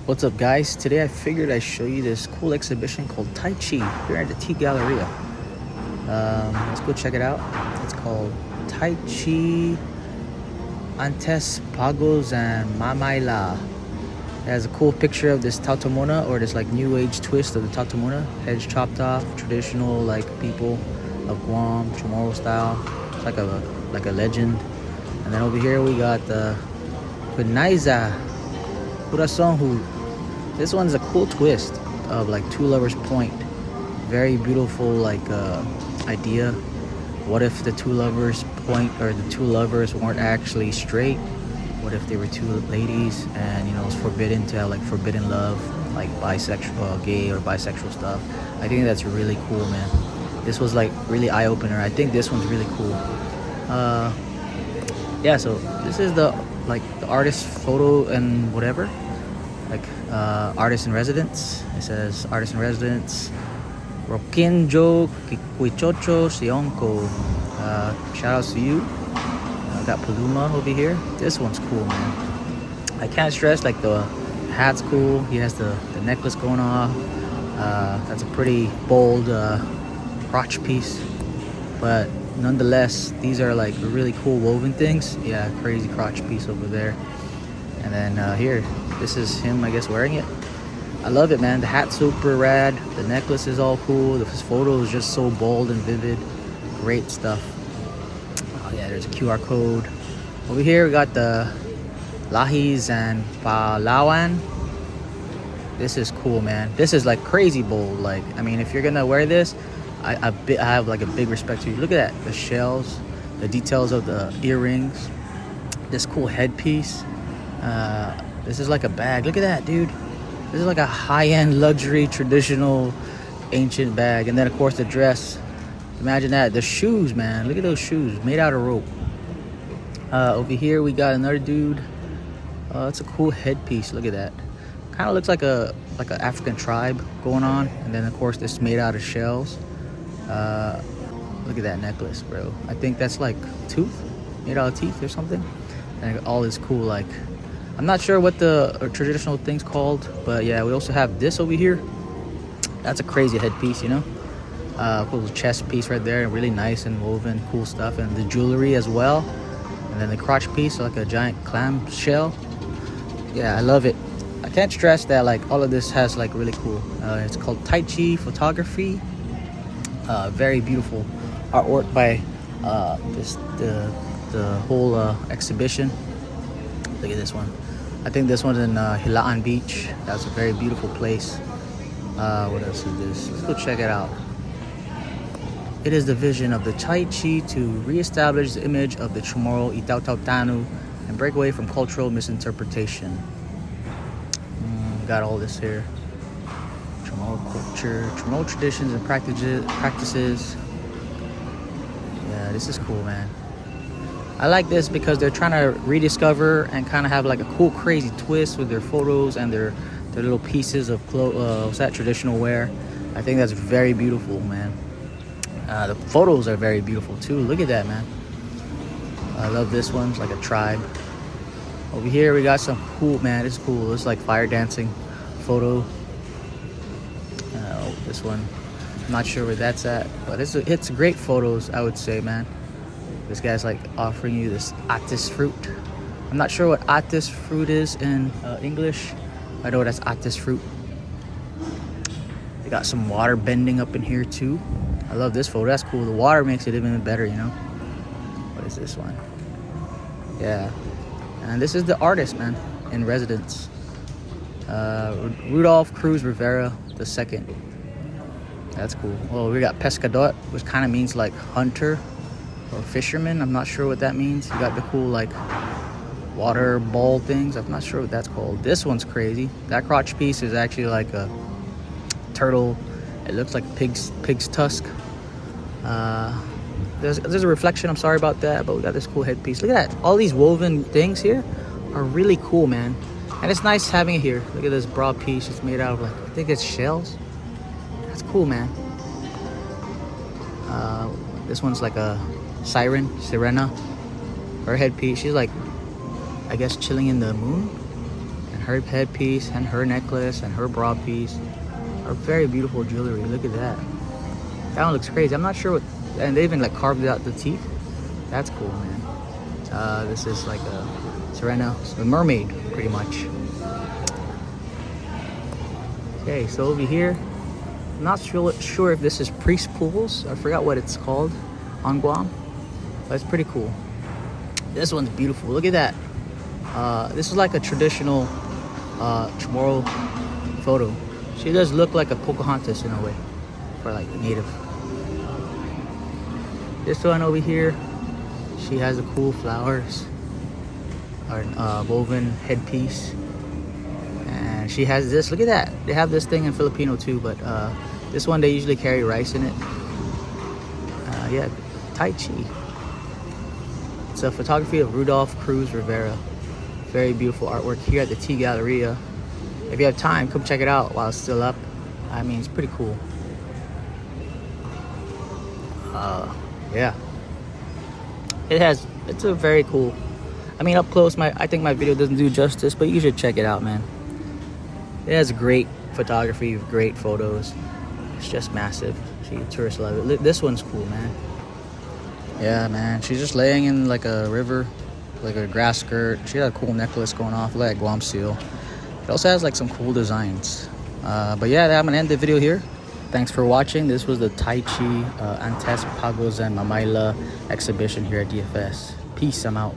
What's up, guys? Today I figured I'd show you this cool exhibition called Taiche here at the Galleria. Let's go check it out. It's called Taiche Antes Pagos and Mamaila. It has a cool picture of this tautomona, or this like new age twist of the tautomona. Heads chopped off, traditional like people of Guam, CHamoru style. It's like a legend. And then over here we got the Quinaiza Corazon. This one's a cool twist of like Two Lovers Point. Very beautiful like idea. What if the two lovers point, or the two lovers weren't actually straight? What if they were two ladies and it's forbidden to have like forbidden love, like bisexual, gay or bisexual stuff? I think that's really cool, man. This was like really eye-opener. I think this one's really cool. Yeah, so this is the artist photo and whatever, like artist in residence. It says artist in residence, Roquin-Jon, Quichocho, Siongco. Shout outs to you. Got Paluma over here. This one's cool, man. I can't stress, like the hat's cool. He has the necklace going off. That's a pretty bold crotch piece, but nonetheless, these are like really cool woven things. Yeah, crazy crotch piece over there. And then here, this is him, I guess, wearing it. I love it, man. The hat's super rad. The necklace is all cool. This photo is just so bold and vivid. Great stuff. Oh yeah, there's a QR code. Over here we got the Lahis and Palawan. This is cool, man. This is like crazy bold. Like, I mean, if you're gonna wear this, I have like a big respect to you. Look at that, the shells, the details of the earrings, this cool headpiece. This is like a bag. Look at that, dude. This is like a high-end luxury traditional ancient bag. And then of course the dress. Imagine that. The shoes, man. Look at those shoes made out of rope. Over here we got another dude. It's a cool headpiece. Look at that. Kind of looks like an African tribe going on. And then of course this made out of shells. Look at that necklace, bro. I think that's like tooth, made out of teeth or something. And all is cool. Like, I'm not sure what the traditional thing's called, but yeah, we also have this over here. That's a crazy headpiece, cool chest piece right there, really nice and woven, cool stuff. And the jewelry as well. And then the crotch piece, like a giant clam shell. Yeah, I love it. I can't stress that like all of this has like really cool. It's called Taiche photography. Very beautiful artwork by the whole exhibition. Look at this one. I think this one's in Hilaan Beach. That's a very beautiful place. What else is this? Let's go check it out. It is the vision of the Taiche to reestablish the image of the Chamorro Itautautanu and break away from cultural misinterpretation. Got all this here. Chamorro culture, Chamorro traditions and practices. Yeah, this is cool, man. I like this because they're trying to rediscover and kind of have like a cool, crazy twist with their photos and their little pieces of what's that, traditional wear. I think that's very beautiful, man. The photos are very beautiful too. Look at that, man. I love this one. It's like a tribe. Over here we got some cool, man. It's cool. It's like fire dancing photo. This one, I'm not sure where that's at, but it's great photos, I would say, man. This guy's like offering you this atis fruit. I'm not sure what atis fruit is in English. I know that's atis fruit. They got some water bending up in here too. I love this photo. That's cool. The water makes it even better, What is this one? Yeah. And this is the artist, man, in residence. Rudolph Cruz Rivera II. That's cool. Well, we got pescador, which kind of means like hunter or fisherman. I'm not sure what that means. You got the cool like water ball things. I'm not sure what that's called. This one's crazy. That crotch piece is actually like a turtle. It looks like a pig's tusk. There's a reflection. I'm sorry about that, but we got this cool headpiece. Look at that. All these woven things here are really cool, man. And it's nice having it here. Look at this broad piece. It's made out of like, I think it's shells. That's cool, man. This one's like a sirena. Her headpiece. She's like, I guess, chilling in the moon. And her headpiece and her necklace and her bra piece are very beautiful jewelry. Look at that. That one looks crazy. I'm not sure what, and they even like carved out the teeth. That's cool, man. This is like a sirena, a mermaid, pretty much. Okay, so over here, I'm not sure if this is priest pools. I forgot what it's called on Guam, but it's pretty cool. This one's beautiful. Look at that. This is like a traditional CHamoru photo. She does look like a Pocahontas in a way, for like native. This one over here, she has the cool flowers, or woven headpiece, and she has this. Look at that. They have this thing in Filipino too, but this one they usually carry rice in it. Yeah, Taiche. It's a photography of Rudolph, Cruz, Rivera. Very beautiful artwork here at the Galleria. If you have time, come check it out while it's still up. I mean, it's pretty cool. Yeah. It's a very cool. I mean, up close, I think my video doesn't do justice, but you should check it out, man. It has great photography, great photos. It's just massive. See, tourists love it. This one's cool, man. Yeah, man. She's just laying in like a river, like a grass skirt. She got a cool necklace going off, like Guam seal. It also has like some cool designs. But yeah, I'm gonna end the video here. Thanks for watching. This was the Taiche, Antes, Pagos, and Mamaila exhibition here at DFS. Peace. I'm out.